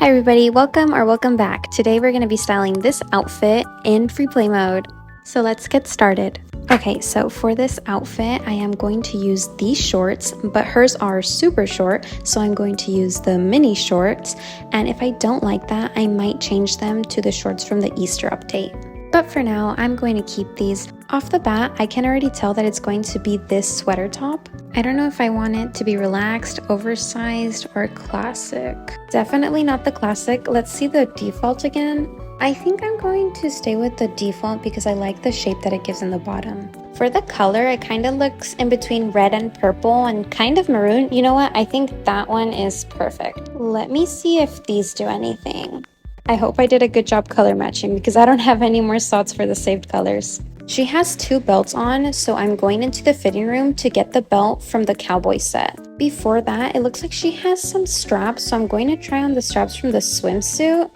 Hi everybody, welcome back. Today we're going to be styling this outfit in free play mode. So let's get started. Okay, so for this outfit, I am going to use these shorts, but hers are super short, so I'm going to use the mini shorts. And if I don't like that, I might change them to the shorts from the Easter update. But for now, I'm going to keep these. Off the bat, I can already tell that it's going to be this sweater top. I don't know if I want it to be relaxed, oversized, or classic. Definitely not the classic. Let's see the default again. I think I'm going to stay with the default because I like the shape that it gives in the bottom. For the color, it kind of looks in between red and purple and kind of maroon. You know what? I think that one is perfect. Let me see if these do anything. I hope I did a good job color matching because I don't have any more slots for the saved colors. She has two belts on, so I'm going into the fitting room to get the belt from the cowboy set. Before that, it looks like she has some straps, so I'm going to try on the straps from the swimsuit.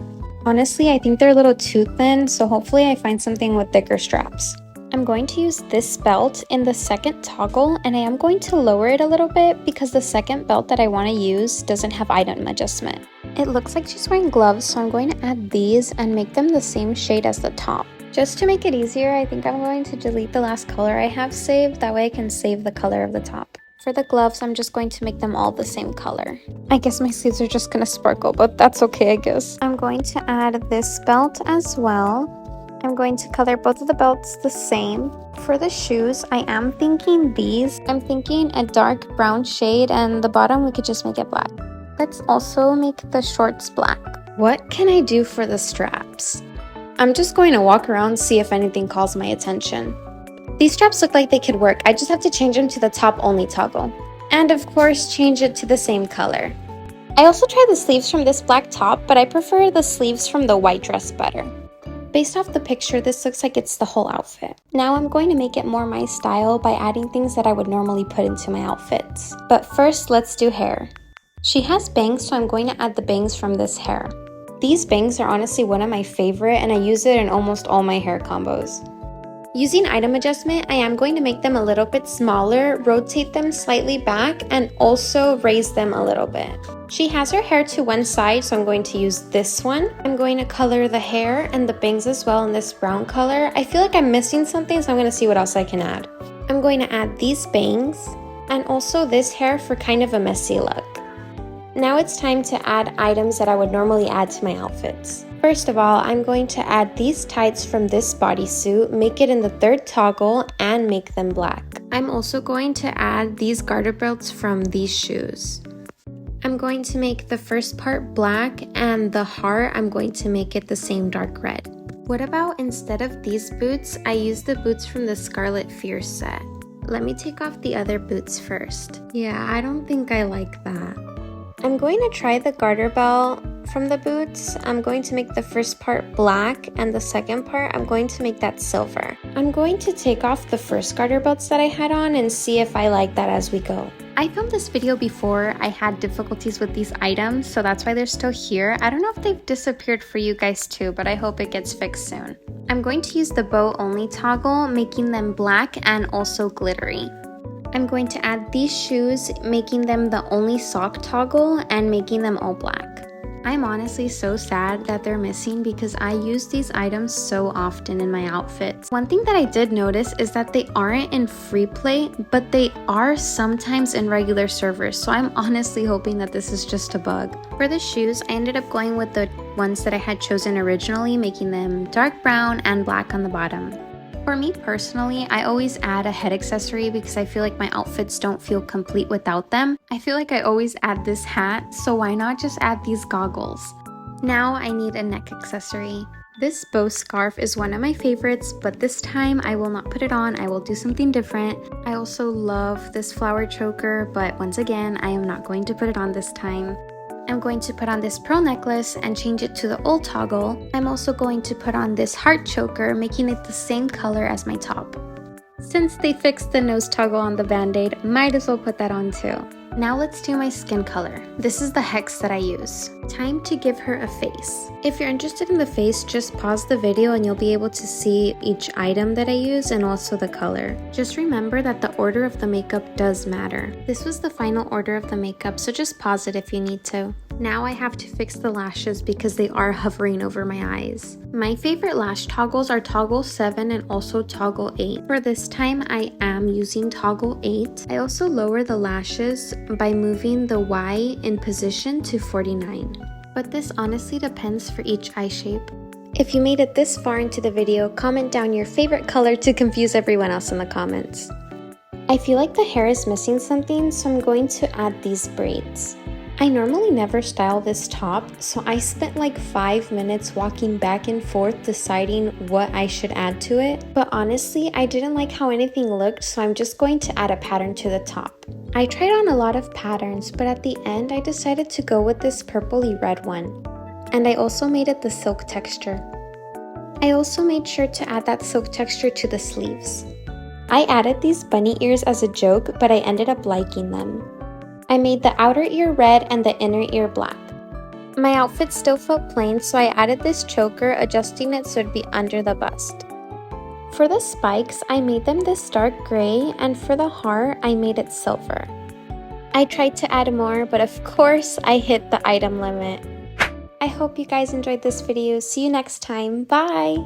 Honestly, I think they're a little too thin, so hopefully I find something with thicker straps. I'm going to use this belt in the second toggle, and I am going to lower it a little bit because the second belt that I want to use doesn't have item adjustment. It looks like she's wearing gloves, so I'm going to add these and make them the same shade as the top. Just to make it easier, I think I'm going to delete the last color I have saved, that way I can save the color of the top. For the gloves, I'm just going to make them all the same color. I guess my sleeves are just gonna sparkle, but that's okay, I guess. I'm going to add this belt as well. I'm going to color both of the belts the same. For the shoes, I am thinking these. I'm thinking a dark brown shade, and the bottom we could just make it black. Let's also make the shorts black. What can I do for the straps? I'm just going to walk around, see if anything calls my attention. These straps look like they could work. I just have to change them to the top only toggle. And of course, change it to the same color. I also tried the sleeves from this black top, but I prefer the sleeves from the white dress better. Based off the picture, this looks like it's the whole outfit. Now I'm going to make it more my style by adding things that I would normally put into my outfits. But first, let's do hair. She has bangs, so I'm going to add the bangs from this hair. These bangs are honestly one of my favorite, and I use it in almost all my hair combos. Using item adjustment, I am going to make them a little bit smaller, rotate them slightly back, and also raise them a little bit. She has her hair to one side, so I'm going to use this one. I'm going to color the hair and the bangs as well in this brown color. I feel like I'm missing something, so I'm going to see what else I can add. I'm going to add these bangs and also this hair for kind of a messy look. Now it's time to add items that I would normally add to my outfits. First of all, I'm going to add these tights from this bodysuit, make it in the third toggle, and make them black. I'm also going to add these garter belts from these shoes. I'm going to make the first part black, and the heart, I'm going to make it the same dark red. What about instead of these boots, I use the boots from the Scarlet Fierce set. Let me take off the other boots first. Yeah, I don't think I like that. I'm going to try the garter belt from the boots. I'm going to make the first part black, and the second part I'm going to make that silver. I'm going to take off the first garter belts that I had on and see if I like that as we go. I filmed this video before I had difficulties with these items, so that's why they're still here. I don't know if they've disappeared for you guys too, but I hope it gets fixed soon. I'm going to use the bow only toggle, making them black and also glittery. I'm going to add these shoes, making them the only sock toggle and making them all black. I'm honestly so sad that they're missing because I use these items so often in my outfits. One thing that I did notice is that they aren't in free play, but they are sometimes in regular servers, so I'm honestly hoping that this is just a bug. For the shoes, I ended up going with the ones that I had chosen originally, making them dark brown and black on the bottom. For me personally, I always add a head accessory because I feel like my outfits don't feel complete without them. I feel like I always add this hat, so why not just add these goggles? Now I need a neck accessory. This bow scarf is one of my favorites, but this time I will not put it on. I will do something different. I also love this flower choker, but once again, I am not going to put it on this time. I'm going to put on this pearl necklace and change it to the old toggle. I'm also going to put on this heart choker, making it the same color as my top. Since they fixed the nose toggle on the band-aid, might as well put that on too. Now let's do my skin color. This is the hex that I use. Time to give her a face. If you're interested in the face, just pause the video and you'll be able to see each item that I use and also the color. Just remember that the order of the makeup does matter. This was the final order of the makeup, so just pause it if you need to. Now I have to fix the lashes because they are hovering over my eyes. My favorite lash toggles are toggle 7 and also toggle 8. For this time, I am using toggle 8. I also lower the lashes by moving the Y in position to 49. But this honestly depends for each eye shape. If you made it this far into the video, comment down your favorite color to confuse everyone else in the comments. I feel like the hair is missing something, so I'm going to add these braids. I normally never style this top, so I spent like 5 minutes walking back and forth deciding what I should add to it. But honestly, I didn't like how anything looked, so I'm just going to add a pattern to the top. I tried on a lot of patterns, but at the end I decided to go with this purpley red one. And I also made it the silk texture. I also made sure to add that silk texture to the sleeves. I added these bunny ears as a joke, but I ended up liking them. I made the outer ear red and the inner ear black. My outfit still felt plain, so I added this choker, adjusting it so it'd be under the bust. For the spikes, I made them this dark gray, and for the heart, I made it silver. I tried to add more, but of course, I hit the item limit. I hope you guys enjoyed this video. See you next time. Bye!